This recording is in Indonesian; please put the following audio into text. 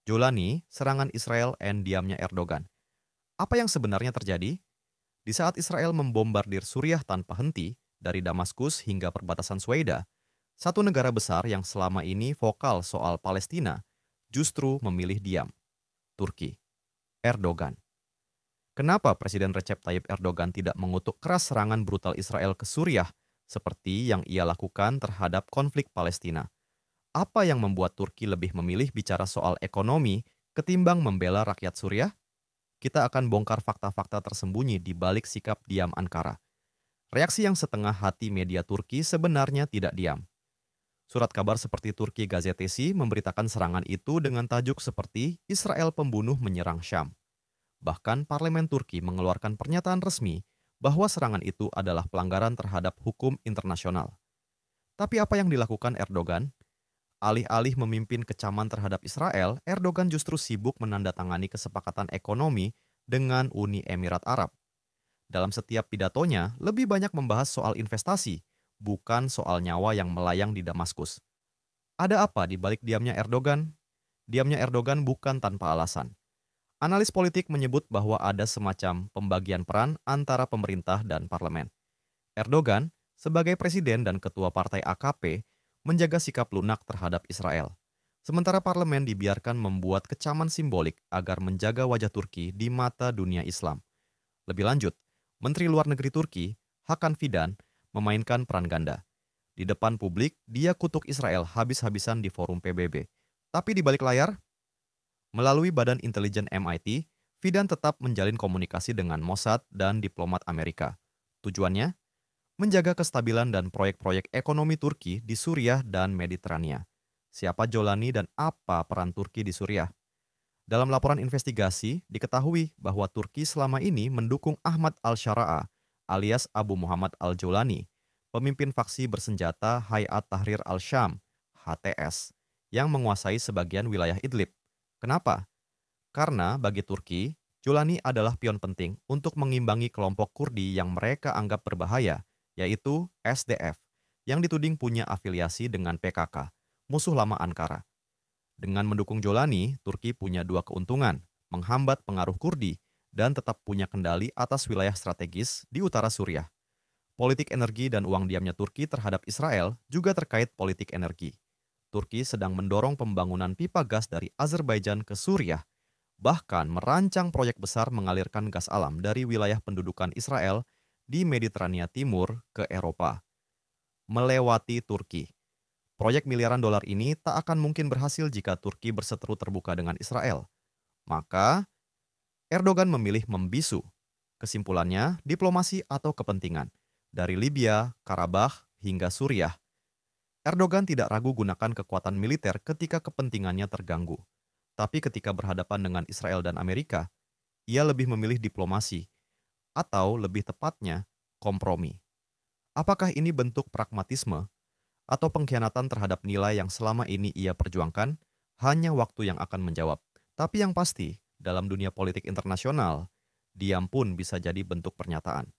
Jolani, serangan Israel and diamnya Erdogan. Apa yang sebenarnya terjadi? Di saat Israel membombardir Suriah tanpa henti, dari Damaskus hingga perbatasan Sweida, satu negara besar yang selama ini vokal soal Palestina justru memilih diam, Turki, Erdogan. Kenapa Presiden Recep Tayyip Erdogan tidak mengutuk keras serangan brutal Israel ke Suriah seperti yang ia lakukan terhadap konflik Palestina? Apa yang membuat Turki lebih memilih bicara soal ekonomi ketimbang membela rakyat Suriah? Kita akan bongkar fakta-fakta tersembunyi di balik sikap diam Ankara. Reaksi yang setengah hati media Turki sebenarnya tidak diam. Surat kabar seperti Turki Gazetesi memberitakan serangan itu dengan tajuk seperti Israel pembunuh menyerang Syam. Bahkan parlemen Turki mengeluarkan pernyataan resmi bahwa serangan itu adalah pelanggaran terhadap hukum internasional. Tapi apa yang dilakukan Erdogan? Alih-alih memimpin kecaman terhadap Israel, Erdogan justru sibuk menandatangani kesepakatan ekonomi dengan Uni Emirat Arab. Dalam setiap pidatonya, lebih banyak membahas soal investasi, bukan soal nyawa yang melayang di Damaskus. Ada apa di balik diamnya Erdogan? Diamnya Erdogan bukan tanpa alasan. Analis politik menyebut bahwa ada semacam pembagian peran antara pemerintah dan parlemen. Erdogan, sebagai presiden dan ketua partai AKP, menjaga sikap lunak terhadap Israel. Sementara parlemen dibiarkan membuat kecaman simbolik agar menjaga wajah Turki di mata dunia Islam. Lebih lanjut, Menteri Luar Negeri Turki, Hakan Fidan, memainkan peran ganda. Di depan publik, dia kutuk Israel habis-habisan di forum PBB. Tapi di balik layar, melalui Badan Intelijen MIT, Fidan tetap menjalin komunikasi dengan Mossad dan diplomat Amerika. Tujuannya? Menjaga kestabilan dan proyek-proyek ekonomi Turki di Suriah dan Mediterania. Siapa Jolani dan apa peran Turki di Suriah? Dalam laporan investigasi, diketahui bahwa Turki selama ini mendukung Ahmad al-Shara'a alias Abu Muhammad al-Jolani, pemimpin faksi bersenjata Hayat Tahrir al-Syam (HTS) yang menguasai sebagian wilayah Idlib. Kenapa? Karena bagi Turki, Jolani adalah pion penting untuk mengimbangi kelompok Kurdi yang mereka anggap berbahaya, yaitu SDF, yang dituding punya afiliasi dengan PKK, musuh lama Ankara. Dengan mendukung Jolani, Turki punya dua keuntungan, menghambat pengaruh Kurdi dan tetap punya kendali atas wilayah strategis di utara Suriah. Politik energi dan uang diamnya Turki terhadap Israel juga terkait politik energi. Turki sedang mendorong pembangunan pipa gas dari Azerbaijan ke Suriah, bahkan merancang proyek besar mengalirkan gas alam dari wilayah pendudukan Israel di Mediterania Timur ke Eropa, melewati Turki. Proyek miliaran dolar ini tak akan mungkin berhasil jika Turki berseteru terbuka dengan Israel. Maka, Erdogan memilih membisu. Kesimpulannya, diplomasi atau kepentingan. Dari Libya, Karabakh, hingga Suriah, Erdogan tidak ragu gunakan kekuatan militer ketika kepentingannya terganggu. Tapi ketika berhadapan dengan Israel dan Amerika, ia lebih memilih diplomasi, atau lebih tepatnya, kompromi. Apakah ini bentuk pragmatisme atau pengkhianatan terhadap nilai yang selama ini ia perjuangkan? Hanya waktu yang akan menjawab. Tapi yang pasti, dalam dunia politik internasional, diam pun bisa jadi bentuk pernyataan.